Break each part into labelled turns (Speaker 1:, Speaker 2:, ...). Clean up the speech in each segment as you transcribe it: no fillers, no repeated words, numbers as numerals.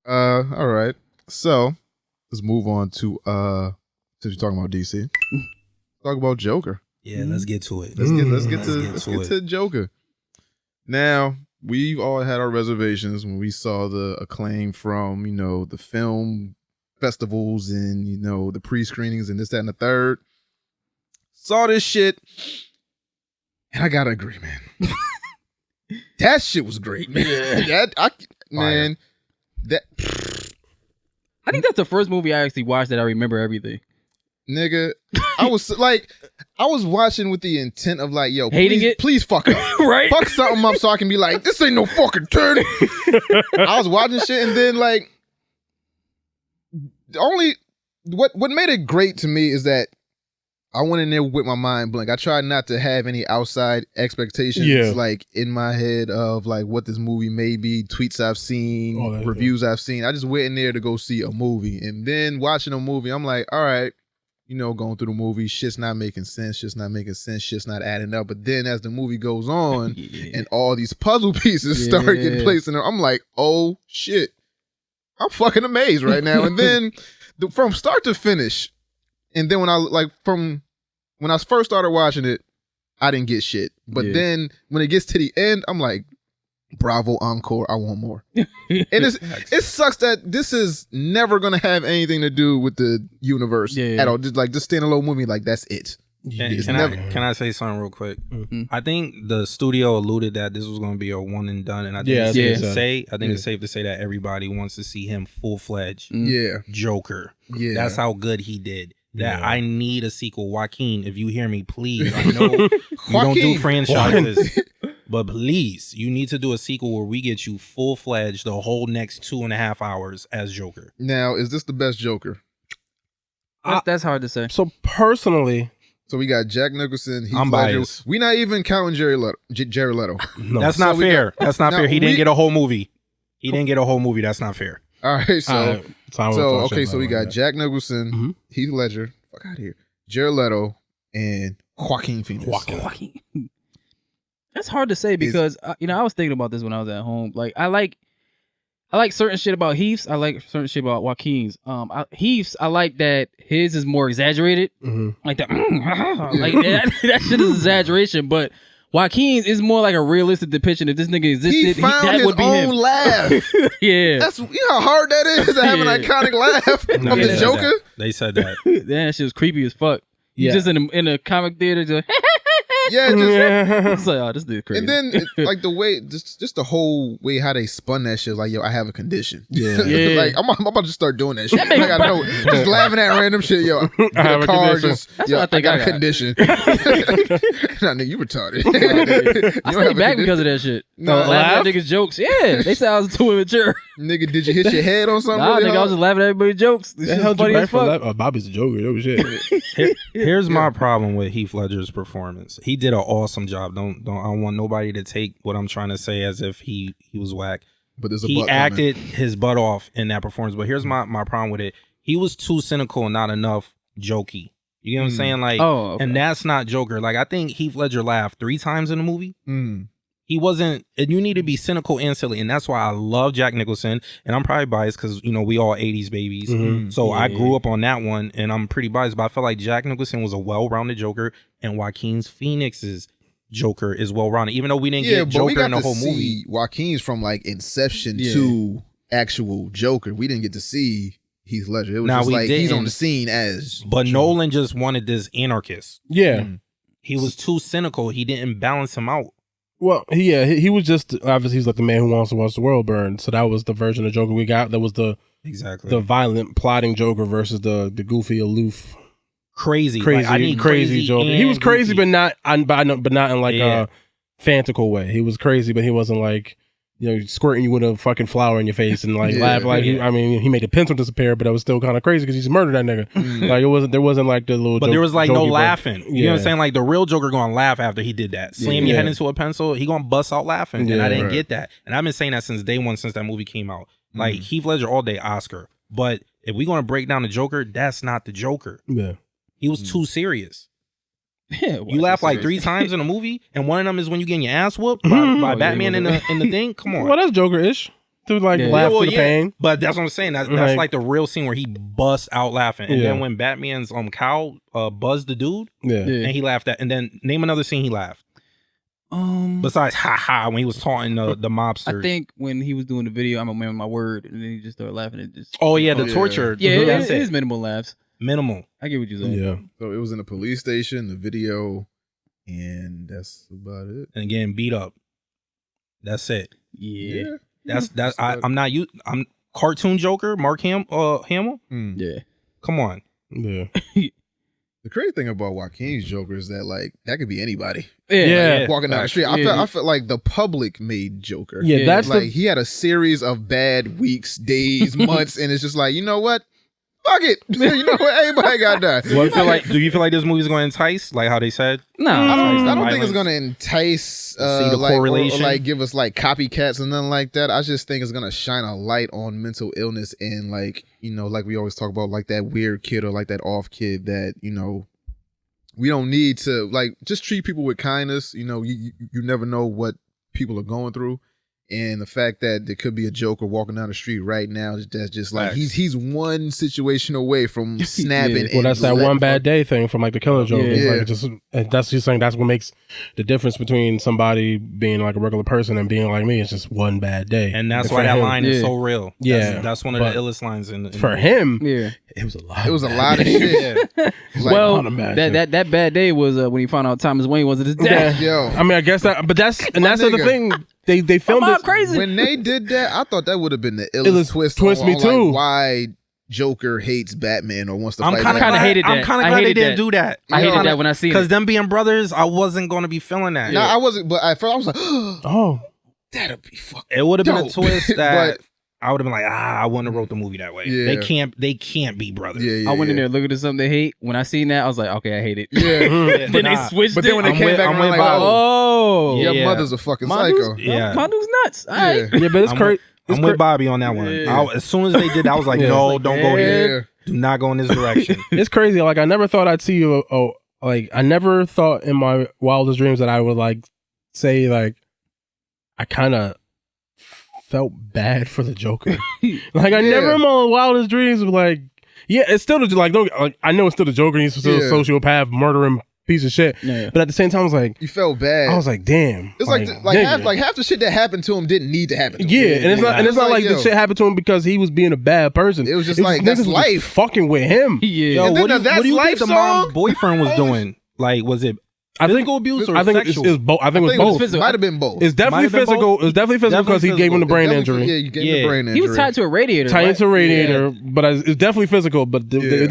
Speaker 1: All right. So let's move on to since you're talking about DC, talk about Joker.
Speaker 2: Yeah, let's get to it.
Speaker 1: Let's get to Joker. Now, we've all had our reservations when we saw the acclaim from, the film festivals and, the pre-screenings and this, that, and the third. Saw this shit, and I gotta agree, man. That shit was great, man. I
Speaker 3: think that's the first movie I actually watched that I remember everything.
Speaker 1: Nigga, I was watching with the intent of like, yo,
Speaker 3: hating
Speaker 1: please fuck up.
Speaker 3: Right?
Speaker 1: Fuck something up so I can be like, this ain't no fucking turn. I was watching shit and then like, what made it great to me is that I went in there with my mind blank. I tried not to have any outside expectations like in my head of like what this movie may be, tweets I've seen, reviews I've seen. I just went in there to go see a movie. And then watching a movie, I'm like, all right, going through the movie, shit's not making sense, shit's not adding up. But then as the movie goes on and all these puzzle pieces start getting placed in there, I'm like, oh shit, I'm fucking amazed right now. And then from start to finish, and then when I first started watching it, I didn't get shit. But then when it gets to the end, I'm like, bravo, encore, I want more. And it sucks that this is never going to have anything to do with the universe at all. Just like this standalone movie, like that's it.
Speaker 2: Can I say something real quick? Mm-hmm. I think the studio alluded that this was going to be a one and done, and I think it's safe to say that everybody wants to see him full-fledged Joker. Yeah. That's how good he did. That I need a sequel. Joaquin, if you hear me, please. I know you don't do franchises, but please, you need to do a sequel where we get you full-fledged the whole next 2.5 hours as Joker.
Speaker 1: Now, is this the best Joker?
Speaker 3: That's hard to say.
Speaker 4: So personally,
Speaker 1: we got Jack Nicholson.
Speaker 2: I'm biased.
Speaker 1: We're not even counting Jared Leto.
Speaker 2: No. That's not fair. That's not fair. He didn't get a whole movie. That's not fair.
Speaker 1: All right, so we got Jack Nicholson, Heath Ledger, fuck out of here, Jared Leto, and Joaquin Phoenix.
Speaker 3: Joaquin. That's hard to say because I was thinking about this when I was at home. Like I like certain shit about Heath's. I like certain shit about Joaquin's. Heath's, I like that his is more exaggerated. Like that, like that shit is exaggeration, but Joaquin's is more like a realistic depiction. If this nigga existed, that would be him.
Speaker 1: Laugh.
Speaker 3: That's
Speaker 1: how hard that is to have an iconic laugh from the Joker.
Speaker 2: They said that.
Speaker 3: That shit was creepy as fuck. You just in a comic theater, just
Speaker 1: it's
Speaker 3: like, oh, this dude crazy.
Speaker 1: And then like the way, just the whole way how they spun that shit, like, yo, I have a condition. Like I'm about to start doing that shit. Like, I know, just laughing at random shit. Yo,
Speaker 3: I have a condition.
Speaker 1: I got a condition. Nah, nigga, you retarded.
Speaker 3: I stayed back because of that shit.
Speaker 1: No,
Speaker 3: laughing at niggas' jokes. Yeah, they said I was too immature.
Speaker 1: Nigga, did you hit your head on something?
Speaker 3: Nah, nigga, I was just laughing at everybody's jokes. This shit was funny as fuck.
Speaker 4: Bobby's a Joker. Oh shit.
Speaker 2: Here's my problem with Heath Ledger's performance. He did an awesome job. I don't want nobody to take what I'm trying to say as if he was whack.
Speaker 1: But
Speaker 2: he acted his butt off in that performance. But here's my problem with it. He was too cynical and not enough jokey. You get what I'm saying? Like, and that's not Joker. Like, I think Heath Ledger laughed 3 times in the movie. He wasn't, and you need to be cynical and silly. And that's why I love Jack Nicholson. And I'm probably biased because, we all 80s babies. So I grew up on that one and I'm pretty biased. But I feel like Jack Nicholson was a well-rounded Joker and Joaquin Phoenix's Joker is well-rounded. Even though we didn't get Joker in the whole movie.
Speaker 1: Joaquin's from like Inception to actual Joker. We didn't get to see Heath Ledger. It was just like he's on the scene as
Speaker 2: But Joker. Nolan just wanted this anarchist.
Speaker 4: Yeah.
Speaker 2: He was too cynical. He didn't balance him out.
Speaker 4: Well, he was just obviously he's like the man who wants to watch the world burn. So that was the version of Joker we got. That was the violent plotting Joker versus the goofy aloof,
Speaker 2: crazy
Speaker 4: Joker. He was crazy,
Speaker 2: goofy.
Speaker 4: but not in like a fantastical way. He was crazy, but he wasn't like squirting you with a fucking flower in your face and like laugh like he made a pencil disappear, but it was still kind of crazy because he just murdered that nigga. Like there wasn't like the little.
Speaker 2: But there was like no laughing. You know what I'm saying? Like the real Joker gonna laugh after he did that. Slam your head into a pencil, he gonna bust out laughing. And I didn't get that. And I've been saying that since day one, since that movie came out. Like Heath Ledger all day Oscar. But if we gonna break down the Joker, that's not the Joker.
Speaker 4: Yeah,
Speaker 2: he was too serious. You laugh like 3 times in a movie, and one of them is when you getting your ass whooped by Batman in the thing. Come on.
Speaker 4: Well, that's Joker-ish. to like laugh through the pain.
Speaker 2: But that's what I'm saying. That's like the real scene where he busts out laughing. And then when Batman's cow buzzed the dude, and he laughed at. And then name another scene he laughed. Besides ha ha when he was taunting the mobsters.
Speaker 3: I think when he was doing the video, I'm a man of my word, and then he just started laughing at this.
Speaker 2: The torture.
Speaker 3: Yeah, it is minimal laughs.
Speaker 2: Minimal.
Speaker 3: I get what you're saying.
Speaker 4: Yeah.
Speaker 1: So it was in the police station, the video, and that's about it.
Speaker 2: And again, beat up. That's it.
Speaker 3: Yeah.
Speaker 2: I'm cartoon Joker, Mark Hamill.
Speaker 3: Yeah.
Speaker 2: Come on.
Speaker 4: Yeah.
Speaker 1: The crazy thing about Joaquin's Joker is that like that could be anybody.
Speaker 3: Yeah.
Speaker 1: Walking down the street. I felt like the public made Joker.
Speaker 4: Yeah, that's
Speaker 1: like he had a series of bad weeks, days, months, and it's just like, you know what? Fuck it. You know what? Everybody got that.
Speaker 2: Do you feel like this movie's going to entice, like how they said?
Speaker 3: No,
Speaker 1: I don't think it's going to entice,
Speaker 2: see the correlation,
Speaker 1: or like give us like copycats and nothing like that. I just think it's going to shine a light on mental illness and like, you know, like we always talk about, like that weird kid or like that off kid that, you know, we don't need to like just treat people with kindness. You know, you never know what people are going through. And the fact that there could be a Joker walking down the street right now, that's just like he's one situation away from snapping.
Speaker 4: Well, that's that one bad day thing from like the Killer Joke. Like that's just saying that's what makes the difference between somebody being like a regular person and being like me. It's just one bad day,
Speaker 2: and that's why that line is so real.
Speaker 4: Yeah,
Speaker 2: that's one of the illest lines in
Speaker 4: for him.
Speaker 3: Yeah,
Speaker 1: it was a lot. It was a lot of shit.
Speaker 3: Well, that bad day was when he found out Thomas Wayne wasn't his dad.
Speaker 1: Yo,
Speaker 4: I mean, I guess that, but that's the other thing. They filmed it
Speaker 3: crazy.
Speaker 1: When they did that, I thought that would have been the illest twist on,
Speaker 4: me too.
Speaker 1: Like, why Joker hates Batman or wants to fight.
Speaker 3: I kind of hated that.
Speaker 2: I'm kind of glad they didn't do that.
Speaker 3: I hated that when I seen it.
Speaker 2: Because them being brothers, I wasn't going to be feeling that.
Speaker 1: No, I wasn't. But at first I was like,
Speaker 4: oh,
Speaker 1: that'd be fucking.
Speaker 2: It would have been a twist that.
Speaker 1: But,
Speaker 2: I would have been like, I wouldn't have wrote the movie that way.
Speaker 1: Yeah.
Speaker 2: They can't be brothers.
Speaker 1: Yeah,
Speaker 3: I went in there looking at something they hate. When I seen that, I was like, okay, I hate it.
Speaker 1: Yeah.
Speaker 3: Then they switched. But then when they came back, I'm like, oh,
Speaker 1: your mother's a fucking psycho.
Speaker 3: My dude's nuts. All right.
Speaker 4: Yeah, but it's crazy.
Speaker 2: I'm with Bobby on that one.
Speaker 3: Yeah.
Speaker 2: As soon as they did that, I was like, no, don't go here. Do not go in this direction.
Speaker 4: It's crazy. Like I never thought I'd see you. Like I never thought in my wildest dreams that I would like say like I kind of felt bad for the Joker. Like I never in my wildest dreams was like, yeah, it's still the like. I know it's still the Joker. He's still a sociopath, murdering piece of shit. Yeah. But at the same time, I was like,
Speaker 1: you felt bad.
Speaker 4: I was like, damn.
Speaker 1: It's like half the shit that happened to him didn't need to happen to him.
Speaker 4: Yeah, and it's not like the shit happened to him because he was being a bad person.
Speaker 1: It was just like that's life.
Speaker 4: Fucking with him.
Speaker 2: Yeah. Yo, what do you think the mom's boyfriend was doing? Like, was it physical abuse or sexual?
Speaker 4: It's both. I think it was both.
Speaker 1: Might have been both.
Speaker 4: It's definitely physical. It's definitely physical because he gave him the brain injury.
Speaker 1: Yeah, you gave him the brain injury.
Speaker 3: He was tied to a radiator.
Speaker 4: But it's definitely physical. But they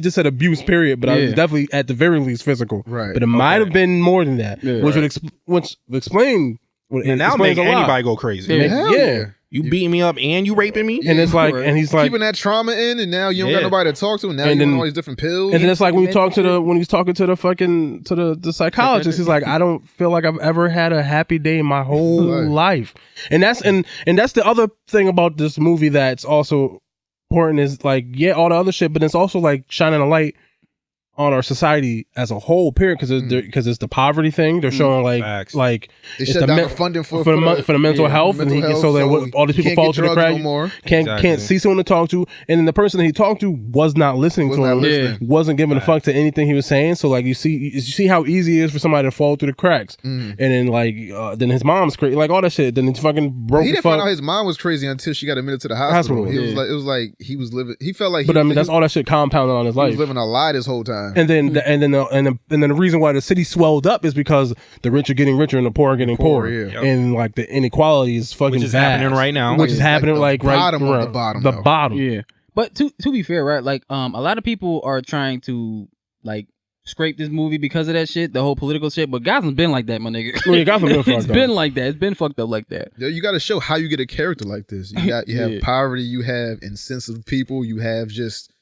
Speaker 4: just said abuse, period. But I was definitely at the very least physical.
Speaker 1: Right.
Speaker 4: But it might have been more than that, which would explain.
Speaker 2: And that'll make anybody go crazy.
Speaker 1: Yeah.
Speaker 2: You beating me up and you raping me?
Speaker 4: And it's like, and he's like
Speaker 1: keeping that trauma in, and now you don't got nobody to talk to, and now you're on all these different pills.
Speaker 4: And then it's like when he's talking to the psychologist, he's like, I don't feel like I've ever had a happy day in my whole life. And that's the other thing about this movie that's also important is like, all the other shit, but it's also like shining a light on our society as a whole, period, because it's the poverty thing. They're showing like
Speaker 1: they shut down the funding for
Speaker 4: the mental health, so that all these people fall to the crack. Can't see someone to talk to, and then the person that he talked to was not listening to him. Wasn't giving a fuck to anything he was saying. So like you see how easy it is for somebody to fall through the cracks, and then then his mom's crazy, like all that shit. Then it's fucking broke.
Speaker 1: He didn't find out his mom was crazy until she got admitted to the hospital. It was like he was living. He felt like,
Speaker 4: but I mean that's all that shit compounded on his life.
Speaker 1: He was living a lie this whole time.
Speaker 4: And then the reason why the city swelled up is because the rich are getting richer and the poor are getting poorer, and like the inequality is fucking
Speaker 2: which is happening right now.
Speaker 4: Which is happening like right
Speaker 1: the bottom.
Speaker 3: Yeah, but to be fair, right? Like a lot of people are trying to like scrape this movie because of that shit, the whole political shit. But Gotham's been like that, my nigga.
Speaker 4: Yeah, Gotham been
Speaker 3: it's been like that. It's been fucked up like that.
Speaker 1: You got to show how you get a character like this. You have poverty, you have insensitive people, you have just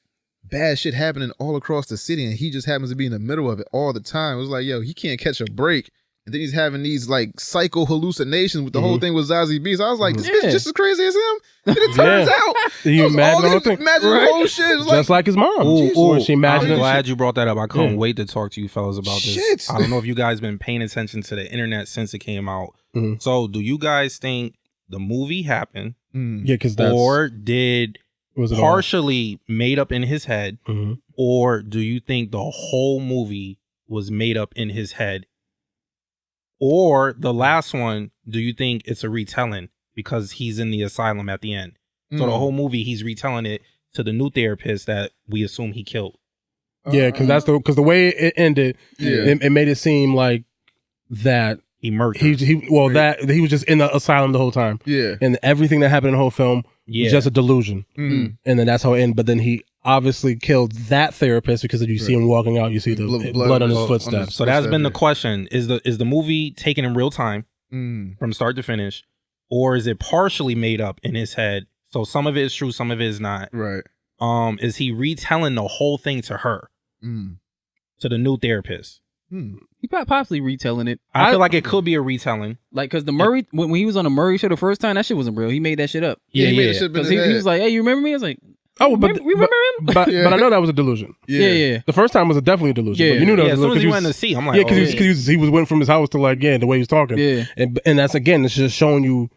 Speaker 1: bad shit happening all across the city, and he just happens to be in the middle of it all the time. It was like, yo, he can't catch a break. And then he's having these like psycho hallucinations with the whole thing with Zazie Beetz. I was like, this bitch just as crazy as him. And it turns out,
Speaker 4: you imagine the whole thing,
Speaker 1: the whole shit. It was
Speaker 4: just like his mom.
Speaker 2: I'm glad you brought that up. I couldn't wait to talk to you fellas about this. I don't know if you guys been paying attention to the internet since it came out. So, do you guys think the movie happen?
Speaker 4: Yeah, because that's...
Speaker 2: Or did partially made up in his head?
Speaker 4: Mm-hmm.
Speaker 2: Or do you think the whole movie was made up in his head? Or the last one, do you think it's a retelling because he's in the asylum at the end? So the whole movie, he's retelling it to the new therapist that we assume he killed.
Speaker 4: Yeah, because the way it ended, it made it seem like that
Speaker 2: he murdered.
Speaker 4: That he was just in the asylum the whole time.
Speaker 1: Yeah,
Speaker 4: and everything that happened in the whole film was just a delusion. And then that's how it ended. But then he obviously killed that therapist because you see him walking out, you see the blood on his footsteps.
Speaker 2: So that's been the question: is the movie taken in real time from start to finish, or is it partially made up in his head? So some of it is true, some of it is not.
Speaker 1: Right.
Speaker 2: Is he retelling the whole thing to her, to the new therapist?
Speaker 3: He possibly retelling it.
Speaker 2: I feel like it could be a retelling.
Speaker 3: Like, because the Murray, when he was on the Murray show the first time, that shit wasn't real. He made that shit up.
Speaker 2: Yeah,
Speaker 1: he made that shit
Speaker 3: because he was like, "Hey, you remember me?" I was like,
Speaker 4: "Oh, but
Speaker 3: remember him?"
Speaker 4: But I know that was a delusion.
Speaker 3: Yeah.
Speaker 4: The first time was definitely a delusion.
Speaker 2: Yeah,
Speaker 4: but you knew that was
Speaker 2: as soon as he went to see, I'm like,
Speaker 4: because he went from his house to the way he was talking.
Speaker 3: Yeah,
Speaker 4: and that's again, it's just showing you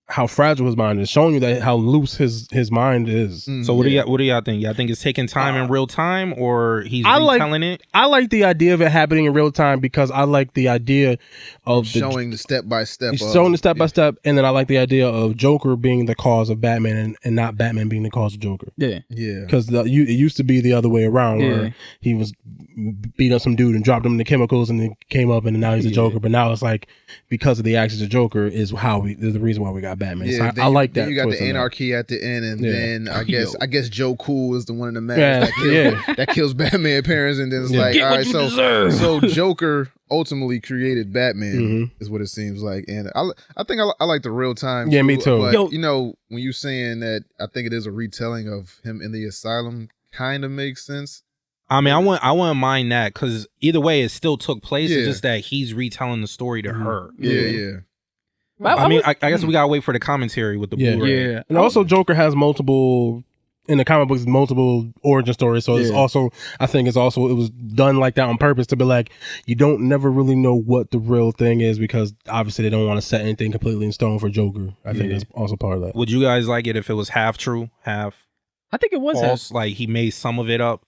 Speaker 4: how fragile his mind is, showing you that how loose his mind is.
Speaker 2: So what do y'all think? Y'all think it's taking time in real time, or he's retelling it?
Speaker 4: I like the idea of it happening in real time because I like the idea of
Speaker 1: showing the step by step.
Speaker 4: Showing the step by step, and then I like the idea of Joker being the cause of Batman and not Batman being the cause of Joker.
Speaker 3: Yeah.
Speaker 4: Because it used to be the other way around, where he was beat up some dude and dropped him in the chemicals, and then came up, and now he's a Joker. But now it's like because of the actions of Joker is the reason why we got Batman.
Speaker 1: Yeah,
Speaker 4: so I like that.
Speaker 1: You got the anarchy at the end, and then I guess Joe Cool is the one in the mask that kills Batman parents, and then it's like, all right, so Joker ultimately created Batman, is what it seems like, and I think I like the real time.
Speaker 4: Yeah, me too.
Speaker 1: But you know, when you saying that, I think it is a retelling of him in the asylum. Kind of makes sense.
Speaker 2: I mean, I wouldn't mind that because either way, it still took place. It's just that he's retelling the story to her.
Speaker 1: Yeah.
Speaker 2: I guess we gotta wait for the commentary with the Blu-ray.
Speaker 4: Yeah, and also Joker has multiple in the comic books, multiple origin stories. So it's also, I think it was done like that on purpose to be like, you don't never really know what the real thing is because obviously they don't want to set anything completely in stone for Joker. I think that's also part of that.
Speaker 2: Would you guys like it if it was half true, half?
Speaker 3: I think it was
Speaker 2: false. Like he made some of it up,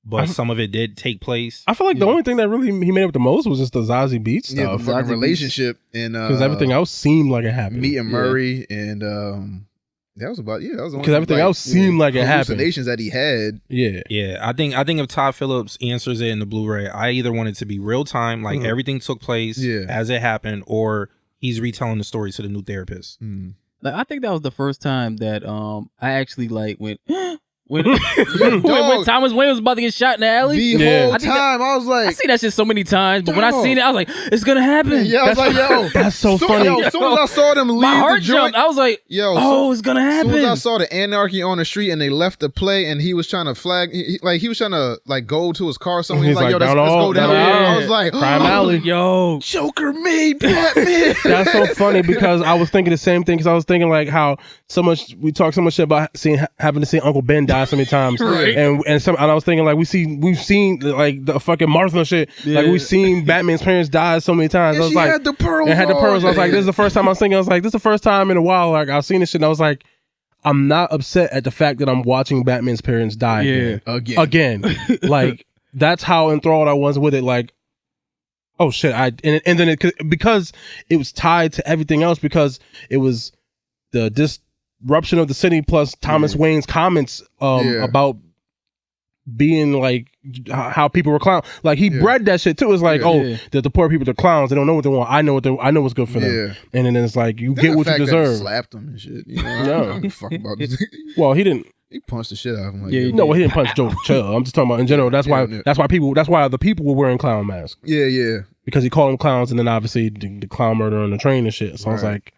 Speaker 2: but some of it did take place.
Speaker 4: I feel like the only thing that really he made up the most was just the Zazie Beetz stuff.
Speaker 1: Yeah, the fucking relationship and
Speaker 4: because everything else seemed like it happened.
Speaker 1: Meeting Murray and that was about that was
Speaker 4: because everything else seemed like it happened.
Speaker 1: Hallucinations that he had.
Speaker 2: Yeah. I think if Todd Phillips answers it in the Blu-ray, I either want it to be real time, like everything took place as it happened, or he's retelling the story to the new therapist.
Speaker 3: Like, I think that was the first time that I actually like went when Thomas Wayne was about to get shot in the alley.
Speaker 1: The whole time I was like,
Speaker 3: I see that shit so many times, but when I seen it, I was like, it's gonna happen.
Speaker 1: Yeah, I was like, yo,
Speaker 4: that's so funny.
Speaker 1: As soon as I saw them leave,
Speaker 3: my heart
Speaker 1: the joint,
Speaker 3: jumped. I was like, yo, it's gonna happen.
Speaker 1: As soon as I saw the anarchy on the street and they left the play and he was trying to flag, he was trying to like go to his car or something. He's like, yo, let's go down there. I was like,
Speaker 4: Crime Alley,
Speaker 3: yo,
Speaker 1: Joker made Batman.
Speaker 4: That's so funny because I was thinking the same thing because I was thinking like how we talk so much shit about having to see Uncle Ben die so many times. And I was thinking like we've seen like the fucking Martha shit. Like we've seen Batman's parents die so many times.
Speaker 1: And
Speaker 4: I was like,
Speaker 1: had the pearls.
Speaker 4: I was like, this is the first time I was thinking. I was like, this is the first time in a while like I've seen this shit. And I was like, I'm not upset at the fact that I'm watching Batman's parents die again. Like that's how enthralled I was with it. Like, oh shit! And then because it was tied to everything else because it was the disruption of the city plus Thomas Wayne's comments about being like how people were clowns. Like he bred that shit too. It's like the poor people are clowns. They don't know what they want. I know what's good for them. And then it's like you get what you deserve.
Speaker 1: He slapped them and shit. You know, I don't give a fuck about this.
Speaker 4: Well, he didn't.
Speaker 1: He punched the shit out of him. Like,
Speaker 4: he didn't punch Joe Chill. I'm just talking about in general. That's why the people were wearing clown masks.
Speaker 1: Yeah.
Speaker 4: Because he called them clowns, and then obviously the clown murder on the train and shit. So I was like,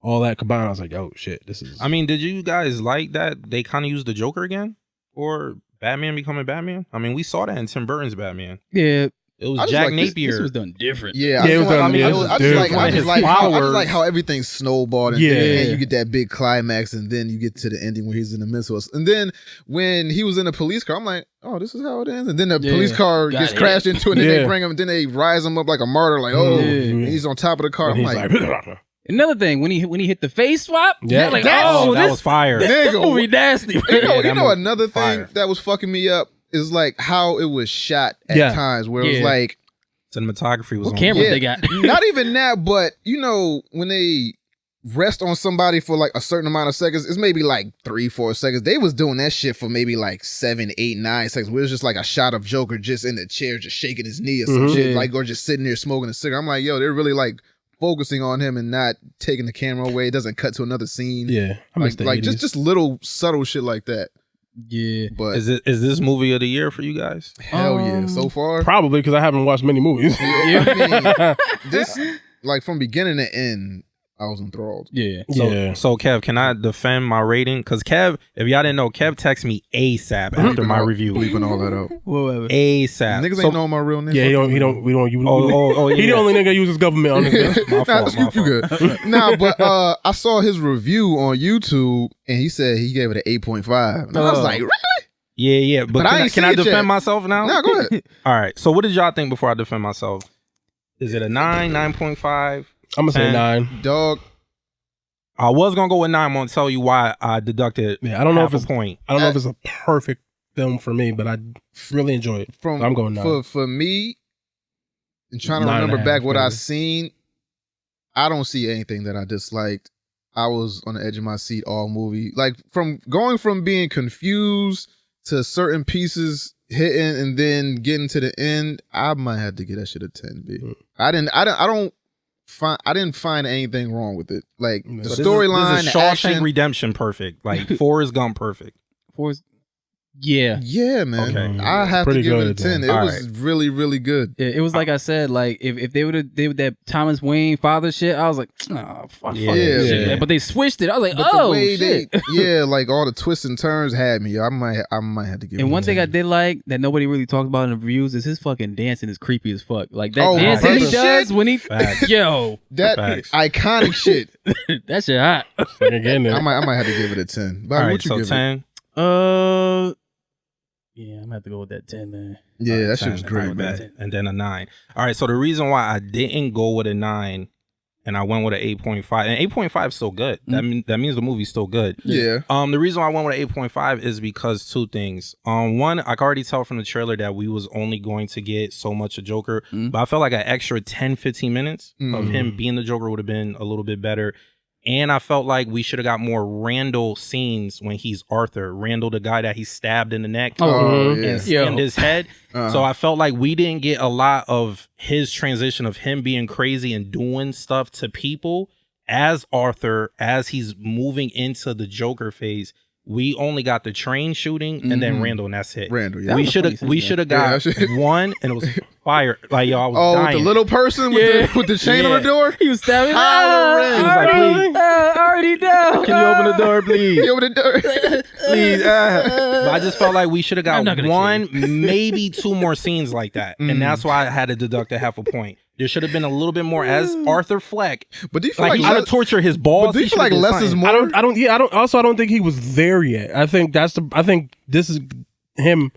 Speaker 4: all that combined, I was like, oh shit, this is.
Speaker 2: I mean, did you guys like that they kind of used the Joker again, or Batman becoming Batman? I mean, we saw that in Tim Burton's Batman.
Speaker 3: Yeah.
Speaker 2: It was Jack Napier.
Speaker 3: This was done different.
Speaker 1: Yeah, it was done. I just like how everything snowballed, and then you get that big climax, and then you get to the ending where he's in the middle. And then when he was in the police car, I'm like, oh, this is how it ends. And then the police car gets crashed into, and then they bring him, and then they rise him up like a martyr, like, he's on top of the car. I'm like,
Speaker 3: Another thing, when he hit the face swap,
Speaker 4: yeah,
Speaker 3: like,
Speaker 2: that was fire.
Speaker 3: This movie nasty.
Speaker 1: You know another thing that was fucking me up is like how it was shot at times, where it was like
Speaker 2: cinematography was
Speaker 3: what
Speaker 2: on.
Speaker 3: cameras they got.
Speaker 1: Not even that, but you know when they rest on somebody for like a certain amount of seconds, it's maybe like 3-4 seconds. They was doing that shit for maybe like 7, 8, 9 seconds. Where it was just like a shot of Joker just in the chair, just shaking his knee or some shit, like, or just sitting there smoking a cigarette. I'm like, yo, they're really like focusing on him and not taking the camera away. It doesn't cut to another scene.
Speaker 4: Yeah, I miss the 80s.
Speaker 1: just little subtle shit like that.
Speaker 3: Yeah,
Speaker 1: but
Speaker 2: is this movie of the year for you guys?
Speaker 1: Hell yeah, so far
Speaker 4: probably because I haven't watched many movies.
Speaker 1: I mean, this like from beginning to end, I was enthralled.
Speaker 3: Yeah.
Speaker 2: So Kev, can I defend my rating? Because Kev, if y'all didn't know, Kev texted me ASAP after my review.
Speaker 1: Bleeping all that out.
Speaker 3: Whatever.
Speaker 2: ASAP.
Speaker 1: Niggas ain't know my real name.
Speaker 4: Yeah, he don't. He the only nigga uses government on this.
Speaker 1: My fault. You good? Nah, but I saw his review on YouTube, and he said he gave it an 8.5. And I was like, really?
Speaker 2: Yeah. But can I defend myself now?
Speaker 1: No, go ahead.
Speaker 2: All right. So what did y'all think before I defend myself? Is it a 9, 9.5?
Speaker 4: I'm gonna say 9.
Speaker 1: Dog.
Speaker 2: I was gonna go with 9. I'm gonna tell you why I deducted.
Speaker 4: Yeah, I don't know if it's
Speaker 2: a point.
Speaker 4: I don't know if it's a perfect film for me, but I really enjoy it. I'm going 9.
Speaker 1: For me, and trying to remember back what I've seen, I don't see anything that I disliked. I was on the edge of my seat all movie. Like from being confused to certain pieces hitting and then getting to the end, I might have to get that shit a 10, B. I didn't find anything wrong with it. Like the storyline,
Speaker 2: Shawshank
Speaker 1: action,
Speaker 2: Redemption perfect. Like Forrest Gump perfect.
Speaker 3: Yeah,
Speaker 1: man.
Speaker 2: Okay.
Speaker 1: I have to give it a 10.
Speaker 3: Man.
Speaker 1: It was really, really good.
Speaker 3: Yeah, it was like I said, like if they would have did that Thomas Wayne father shit, I was like, oh fuck this shit.
Speaker 1: Yeah.
Speaker 3: But they switched it. I was like,
Speaker 1: But
Speaker 3: oh
Speaker 1: the way
Speaker 3: shit.
Speaker 1: like all the twists and turns had me. I might have to give it.
Speaker 3: And one thing I did like that nobody really talked about in the reviews is his fucking dancing is creepy as fuck. Like that dancing he does when he yo
Speaker 1: that iconic shit.
Speaker 3: That shit hot.
Speaker 1: I might have to give it a 10. Bobby,
Speaker 2: all right,
Speaker 1: what you
Speaker 2: so
Speaker 1: give
Speaker 2: 10.
Speaker 1: it?
Speaker 3: Yeah, I'm gonna have to go with that 10, man.
Speaker 1: Yeah, that shit was great,
Speaker 2: man. And then a 9. All right, so the reason why I didn't go with a 9 and I went with an 8.5, and 8.5 is still good. That means the movie's still good.
Speaker 1: Yeah.
Speaker 2: The reason why I went with an 8.5 is because 2 things. One, I could already tell from the trailer that we was only going to get so much of Joker, but I felt like an extra 10-15 minutes of him being the Joker would have been a little bit better. And I felt like we should have got more Randall scenes when he's Arthur. Randall, the guy that he stabbed in the neck and skinned his head. So I felt like we didn't get a lot of his transition of him being crazy and doing stuff to people as Arthur, as he's moving into the Joker phase. We only got the train shooting and then Randall, and that's it.
Speaker 1: Randall, yeah.
Speaker 2: We should have got one, and it was fire. Like, yo, I was dying.
Speaker 1: With the little person with the chain on the door?
Speaker 3: He was stabbing.
Speaker 2: He was like, please.
Speaker 3: Already down.
Speaker 2: Can you open the door, please?
Speaker 1: Can you open the door?
Speaker 2: Please. But I just felt like we should have got one, maybe 2 more scenes like that. And that's why I had to deduct a half a point. There should have been a little bit more as Arthur Fleck.
Speaker 1: But do you feel
Speaker 2: like he should have tortured his balls?
Speaker 1: But do you feel like less is more?
Speaker 4: I don't think he was there yet. I think this is him.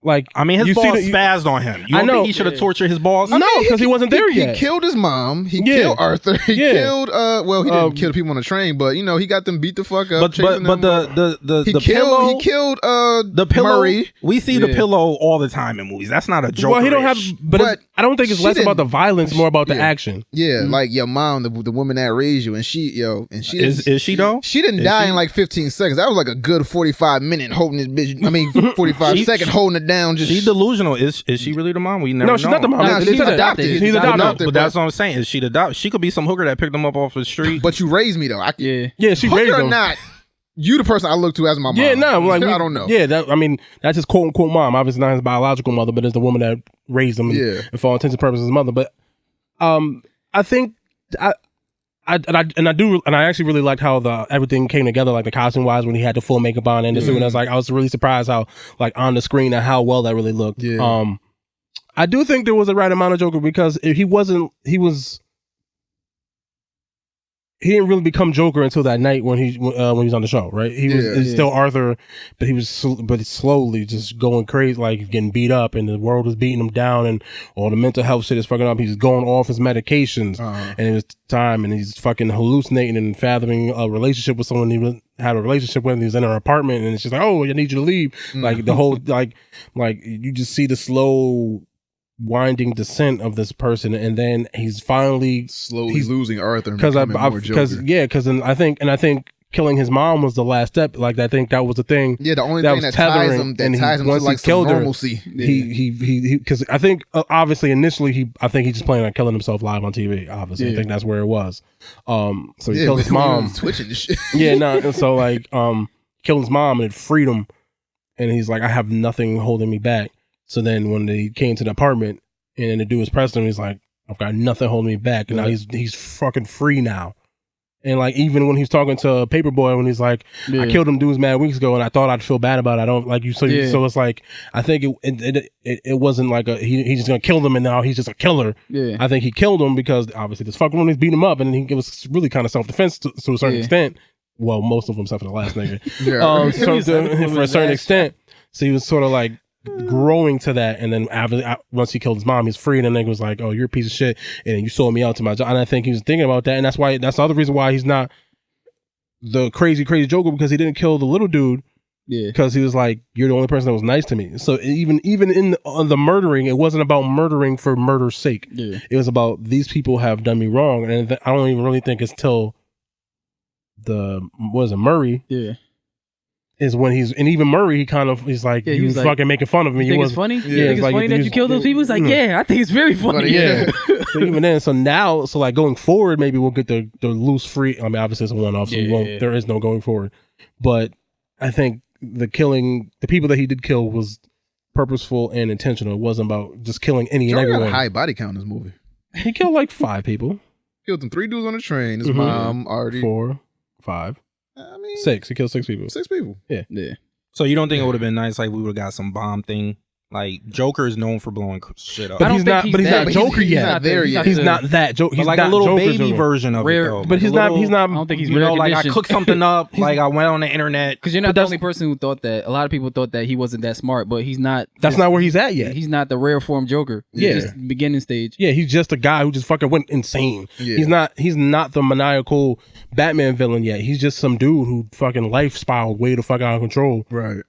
Speaker 4: Like,
Speaker 2: I mean, his balls spazzed on him. You don't think he should have tortured his balls?
Speaker 4: No, because he wasn't there yet.
Speaker 1: He killed his mom. He killed Arthur. He killed. Well, he didn't kill the people on the train, but you know, he got them beat the fuck up.
Speaker 2: But the pillow.
Speaker 1: He killed
Speaker 2: the pillow.
Speaker 1: Murray.
Speaker 2: We see the pillow all the time in movies. That's not a joke.
Speaker 4: Well, he don't have. But I don't think it's less about the violence, more about the action.
Speaker 1: Yeah, like your mom, the woman that raised you, and she
Speaker 2: is she though?
Speaker 1: She didn't die in like 15 seconds. That was like a good 45 minute holding this bitch. I mean, 45 second holding it down. Just
Speaker 2: she delusional. Is she really the mom? We never know.
Speaker 4: No, she's not the mom.
Speaker 1: No, she's adopted.
Speaker 4: He's adopted.
Speaker 2: But that's what I'm saying. Is she adopted? She could be some hooker that picked him up off the street.
Speaker 1: But you raised me though.
Speaker 4: Yeah, she raised him.
Speaker 1: Or not, you the person I look to as my mom.
Speaker 4: Yeah, no, like
Speaker 1: I don't know.
Speaker 4: Yeah, that's his quote unquote mom. Obviously not his biological mother, but it's the woman that raised him. And for all intents and purposes, his mother. But I think I actually really liked how everything came together, like the costume wise, when he had the full makeup on and the suit. And I was really surprised how, like, on the screen and how well that really looked.
Speaker 1: Yeah.
Speaker 4: I do think there was the right amount of Joker because he was he didn't really become Joker until that night when he was on the show, right? He was still Arthur, but he was slowly just going crazy, like getting beat up, and the world was beating him down, and all the mental health shit is fucking up. He's going off his medications, and it was time, and he's fucking hallucinating and fathoming a relationship with someone he had a relationship with. And he was in her apartment, and it's just like, oh, I need you to leave. Like the whole like you just see the slow winding descent of this person, and then he's finally
Speaker 1: slowly losing Arthur
Speaker 4: because I think killing his mom was the last step. Like I think that was the thing.
Speaker 1: Yeah, the only thing that ties him to like some normalcy.
Speaker 4: He because I think obviously initially I think he's just planning on killing himself live on TV. Obviously, I think that's where it was. So he killed his mom.
Speaker 1: Twitching and shit.
Speaker 4: So like killed his mom, and it freed him, and he's like, I have nothing holding me back. So then when they came to the apartment and then the dude was pressing him, he's like, I've got nothing holding me back. And now he's fucking free now. And like, even when he's talking to Paperboy, when he's like, I killed them dudes mad weeks ago and I thought I'd feel bad about it. I don't like you. So it's like, I think it wasn't like he's just going to kill them and now he's just a killer. Yeah. I think he killed them because obviously this fucking one, he's beating him up, and it was really kind of self-defense to a certain extent. Well, most of them except for the last nigga. For a certain extent. So he was sort of like growing to that, and then once he killed his mom, he's free, and the nigga was like, oh, you're a piece of shit, and then you sold me out to my job. And I think he was thinking about that, and that's the other reason why he's not the crazy Joker, because he didn't kill the little dude. Yeah, because he was like, you're the only person that was nice to me. So even in the murdering, it wasn't about murdering for murder's sake. Yeah, it was about these people have done me wrong, and I don't even really think it's till Murray. Yeah. Is when even Murray, he's like, you fucking making fun of me.
Speaker 3: You think it's funny? Yeah, it's funny that you killed those people? He's like, I think it's very funny.
Speaker 4: Yeah. So even then, so like going forward, maybe we'll get the loose free. I mean, obviously it's a one-off, so there is no going forward. But I think the people that he did kill was purposeful and intentional. It wasn't about just killing any and everyone.
Speaker 1: Got a high body count in this movie.
Speaker 4: He killed like 5 people.
Speaker 1: Killed them 3 dudes on the train. His mom, Artie.
Speaker 4: 4, 5. I mean, 6. He killed 6 people.
Speaker 1: 6 people.
Speaker 4: Yeah.
Speaker 2: So you don't think it would have been nice, like we would have got some bomb thing? Like Joker is known for blowing shit up,
Speaker 4: but he's not Joker yet. He's not there yet. He's not that Joker. He's
Speaker 2: like a little baby version of it, though.
Speaker 4: But he's not. I
Speaker 3: don't think he's
Speaker 2: like I cooked something up. Like I went on the internet,
Speaker 3: because you're not the only person who thought that. A lot of people thought that he wasn't that smart, but he's not.
Speaker 4: That's not where he's at yet.
Speaker 3: He's not the rare form Joker. He's just beginning stage.
Speaker 4: Yeah, he's just a guy who just fucking went insane. Yeah. He's not the maniacal Batman villain yet. He's just some dude who fucking life spiraled way the fuck out of control.
Speaker 1: Right.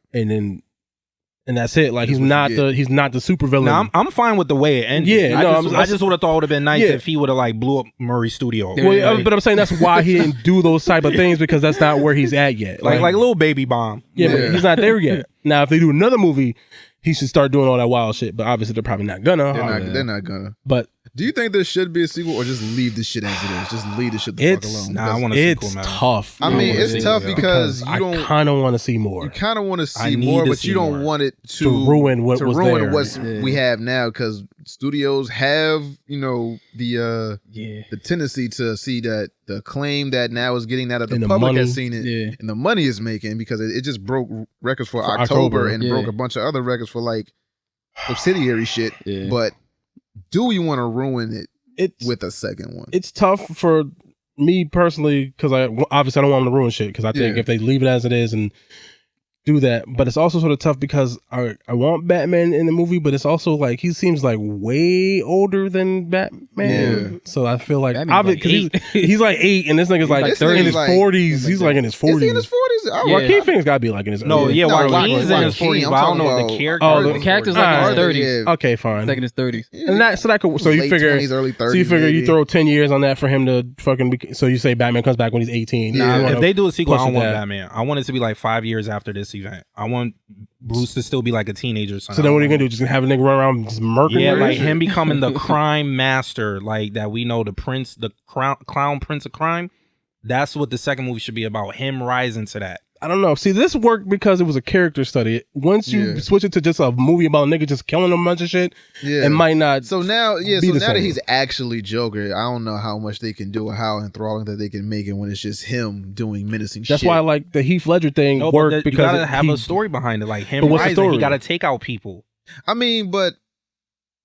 Speaker 4: And that's it. Like he's not the super villain.
Speaker 2: No, I'm fine with the way it ended.
Speaker 4: Yeah,
Speaker 2: I just would have thought it would have been nice if he would have like blew up Murray's studio.
Speaker 4: Well, but I'm saying that's why he didn't do those type of things, because that's not where he's at yet.
Speaker 2: Like little baby bomb.
Speaker 4: Yeah, but he's not there yet. Now, if they do another movie, he should start doing all that wild shit. But obviously, they're probably not gonna.
Speaker 1: They're not gonna.
Speaker 4: But
Speaker 1: do you think there should be a sequel, or just leave this shit as it is? Just leave this shit the fuck alone.
Speaker 2: Nah, I want a sequel,
Speaker 4: man. It's tough.
Speaker 1: I mean, it's tough because you don't.
Speaker 4: I kind of want to see more.
Speaker 1: You kind of want to see more, but you don't want it to
Speaker 4: ruin what
Speaker 1: we have now, because studios have, the tendency to see that the acclaim that now is getting out of the public has seen it, and the money it's making, because it just broke records for October and broke a bunch of other records for like subsidiary shit. But do we want to ruin it with a second one?
Speaker 4: It's tough for me personally, because I don't want them to ruin shit, because I think if they leave it as it is and do that, but it's also sort of tough because I want Batman in the movie, but it's also like he seems like way older than Batman, so I feel like obviously he's like 8 and this nigga's like in his 40s. He's like in his 40s.
Speaker 1: Is he in his 40s?
Speaker 4: Joaquin Phoenix gotta be like in his
Speaker 2: Joaquin's in his 40s, but I don't know the character.
Speaker 3: The character's like in his 30s.
Speaker 4: Okay, fine.
Speaker 3: Like in his 30s.
Speaker 4: And so you figure
Speaker 1: 20s, early 30s,
Speaker 4: so you figure you throw 10 years on that for him to fucking so you say Batman comes back when he's 18.
Speaker 2: If they do a sequel, I don't want Batman. I want it to be like 5 years after this event. I want Bruce to still be like a teenager.
Speaker 4: So then what are you gonna do? Just have a nigga run around just murking?
Speaker 2: Yeah, like him becoming the crime master, like that we know, the clown prince of crime. That's what the second movie should be about. Him rising to that.
Speaker 4: I don't know. See, this worked because it was a character study. Once you switch it to just a movie about a nigga just killing a bunch of shit, it might not.
Speaker 1: So now, that he's actually Joker, I don't know how much they can do or how enthralling that they can make it when it's just him doing menacing shit.
Speaker 4: That's why I like the Heath Ledger thing worked, because
Speaker 2: you gotta have a story behind it. Like him rising, he gotta take out people.
Speaker 1: I mean, but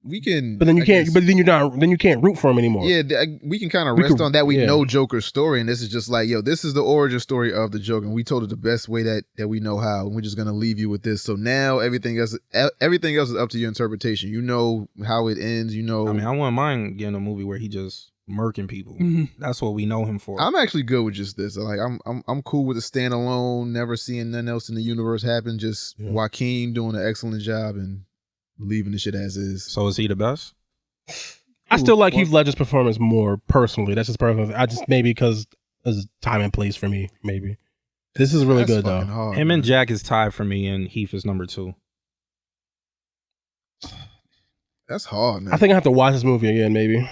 Speaker 1: we can.
Speaker 4: But then you can't. But then you're not. Then you can't root for him anymore.
Speaker 1: Yeah, we can kind of rest on that. We know Joker's story, and this is just like, yo, this is the origin story of the Joker, and we told it the best way that we know how, and we're just gonna leave you with this. So now everything else is up to your interpretation. You know how it ends. You know.
Speaker 2: I mean, I wouldn't mind getting a movie where he just murking people. That's what we know him for.
Speaker 1: I'm actually good with just this. Like, I'm cool with a standalone, never seeing nothing else in the universe happen. Just Joaquin doing an excellent job and leaving the shit as is.
Speaker 2: So is he the best?
Speaker 4: I still like Heath Ledger's performance more personally. That's just personal. I just maybe because there's time and place for me. Maybe this is really good though.
Speaker 1: Hard,
Speaker 2: him and Jack is tied for me, and Heath is number 2.
Speaker 1: That's hard, man.
Speaker 4: I think I have to watch this movie again. Maybe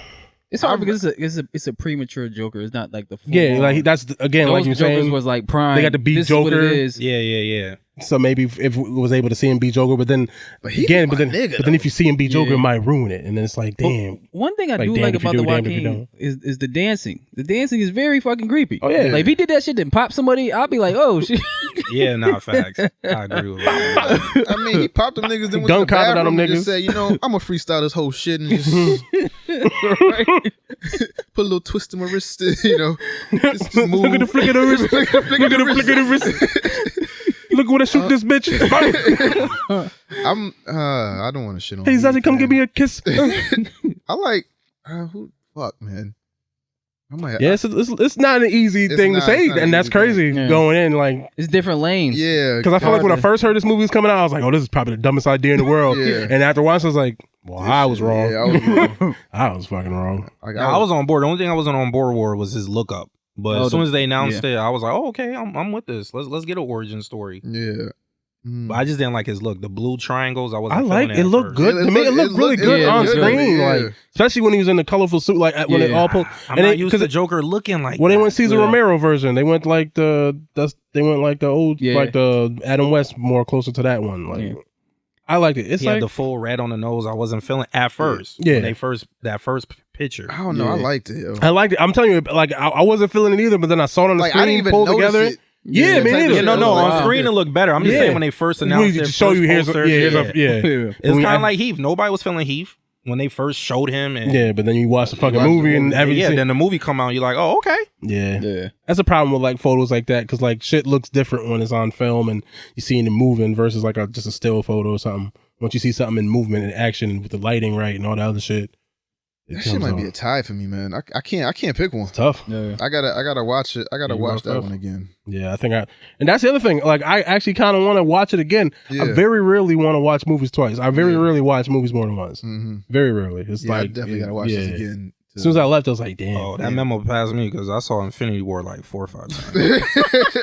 Speaker 3: it's hard because it's a premature Joker. It's not like the full
Speaker 4: like that's again
Speaker 3: those
Speaker 4: like you
Speaker 3: Jokers
Speaker 4: saying
Speaker 3: was like prime.
Speaker 4: They got to beat
Speaker 3: this
Speaker 4: Joker.
Speaker 3: Is what it is.
Speaker 2: Yeah.
Speaker 4: So maybe if we was able to see him beat Joker, but then then if you see him beat Joker, it might ruin it, and then it's like, damn.
Speaker 3: But one thing I do like about the Joaquin is the dancing. The dancing is very fucking creepy.
Speaker 4: Oh yeah,
Speaker 3: like if he did that shit and pop somebody, I'll be like, oh shit.
Speaker 2: Yeah, facts. I agree with that.
Speaker 1: I mean, he popped them niggas, then went to the bathroom and just said, I'm gonna freestyle this whole shit and just put a little twist in my wrist, just move.
Speaker 4: Look at the flick of the wrist. Look at the flick of the wrist. Look when I shoot this bitch.
Speaker 1: I don't want to shit on.
Speaker 4: Hey Zazie, come give me a kiss.
Speaker 1: I like fuck, man.
Speaker 4: It's not an easy thing to say, and that's crazy going in. Like
Speaker 3: it's different lanes.
Speaker 1: Yeah,
Speaker 4: because I feel like when I first heard this movie was coming out, I was like, oh, this is probably the dumbest idea in the world. And after watching, I was like, well, I was wrong.
Speaker 1: Yeah, I was wrong.
Speaker 4: I was fucking wrong.
Speaker 2: I was on board. The only thing I wasn't on board with was his look up. But as soon as they announced it, I was like, oh, okay, I'm with this. Let's get an origin story.
Speaker 1: Yeah.
Speaker 2: But I just didn't like his look. The blue triangles, I
Speaker 4: it looked good. To me, it looked really good on screen. Like, especially when he was in the colorful suit, like when it all pulled.
Speaker 2: I'm not used to Joker looking like.
Speaker 4: Well, they went Cesar Romero version. They went like the old like the Adam West, more closer to that one. Like I liked it. It's
Speaker 2: he had the full red on the nose. I wasn't feeling at first.
Speaker 4: Yeah,
Speaker 2: when that first picture.
Speaker 1: I don't know. I liked it. Yo.
Speaker 4: I liked it. I'm telling you, like I wasn't feeling it either. But then I saw it on the screen,
Speaker 1: I didn't even
Speaker 4: pulled together.
Speaker 1: It.
Speaker 4: Yeah, man.
Speaker 2: On screen it looked better. I'm just saying when they first announced it,
Speaker 4: show you here's
Speaker 2: it's kind of like Heath. Nobody was feeling Heath when they first showed him. And
Speaker 4: but then you watch the fucking movie and everything.
Speaker 2: Then the movie come out, you're like, oh, okay.
Speaker 4: Yeah. That's a problem with like photos like that because like shit looks different when it's on film and you see it moving versus like just a still photo or something. Once you see something in movement and action with the lighting right and all that other shit.
Speaker 1: That shit might be a tie for me, man. I can't pick one.
Speaker 4: It's tough.
Speaker 1: Yeah. I gotta watch it. I gotta watch that one again.
Speaker 4: Yeah, I think and that's the other thing. Like I actually kind of want to watch it again. Yeah. I very rarely want to watch movies twice. I very rarely watch movies more than once. Mm-hmm. Very rarely. It's like
Speaker 1: I definitely gotta watch this again.
Speaker 4: As soon as I left, I was like, damn.
Speaker 2: Oh, that memo passed me because I saw Infinity War like 4 or 5 times.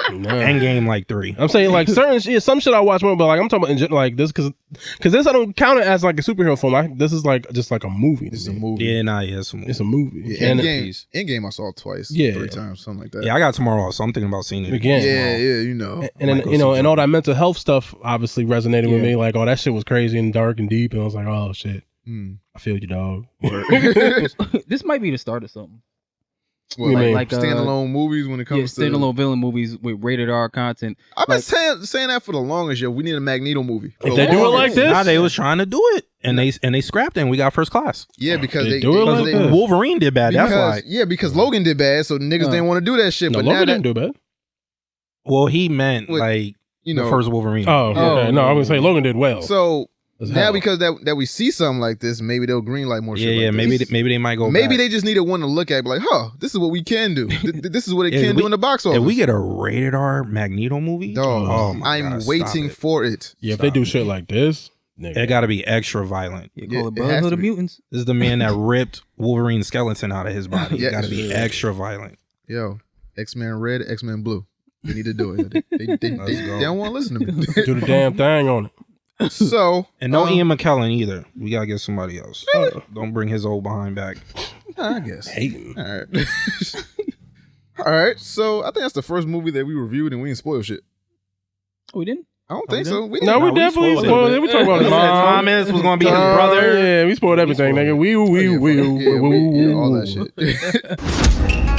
Speaker 2: Endgame like 3.
Speaker 4: I'm saying like some shit I watch more, but like I'm talking about like this because this I don't count it as like a superhero film. This is like just like a movie.
Speaker 1: It's a movie.
Speaker 2: Yeah, it's a movie.
Speaker 4: It's a movie.
Speaker 1: Yeah, Endgame I saw twice, 3 times, something like that.
Speaker 2: Yeah, I got tomorrow off, so I'm thinking about seeing it
Speaker 4: again.
Speaker 1: Yeah,
Speaker 4: And then and all that mental health stuff obviously resonated with me. Like, oh, that shit was crazy and dark and deep, and I was like, oh shit. I feel you, dog.
Speaker 3: This might be the start of something.
Speaker 1: Well, like standalone movies when it comes to
Speaker 3: standalone villain movies with rated R content.
Speaker 1: I've been saying that for the longest. Yo, we need a Magneto movie.
Speaker 4: If they do it like this,
Speaker 2: nah, they was trying to do it, and they scrapped it. And we got First Class.
Speaker 1: Yeah, because they
Speaker 2: Wolverine did bad. That's why.
Speaker 1: Yeah, because Logan did bad, so niggas didn't want to do that shit.
Speaker 4: No,
Speaker 1: but
Speaker 4: Logan didn't do bad.
Speaker 2: Well, he meant like the first Wolverine.
Speaker 4: Oh, okay. No, I'm gonna say Logan did well.
Speaker 1: So. Now because that we see something like this, maybe they'll greenlight more shit.
Speaker 2: Yeah, maybe they might go.
Speaker 1: Maybe they just needed one to look at, be like, this is what we can do. This is what it can do in the box office.
Speaker 2: If we get a rated R Magneto movie,
Speaker 1: I'm waiting for it.
Speaker 4: Yeah, if they do shit like this,
Speaker 2: it got to be extra violent.
Speaker 3: Call it Brotherhood of Mutants.
Speaker 2: This is the man that ripped Wolverine's skeleton out of his body. It got to be extra violent.
Speaker 1: Yo, X-Men Red, X-Men Blue. They need to do it. They don't want to listen to me.
Speaker 4: Do the damn thing on it.
Speaker 1: So
Speaker 2: and no Ian McKellen either. We gotta get somebody else. Don't bring his old behind back.
Speaker 1: I guess.
Speaker 4: Hating.
Speaker 1: All right. All right. So I think that's the first movie that we reviewed and we didn't spoil shit.
Speaker 3: We didn't.
Speaker 1: I don't think so. We
Speaker 4: definitely spoiled it. We talked about
Speaker 2: Thomas was gonna be his brother.
Speaker 4: Yeah, we spoiled everything, nigga. We all
Speaker 1: that shit.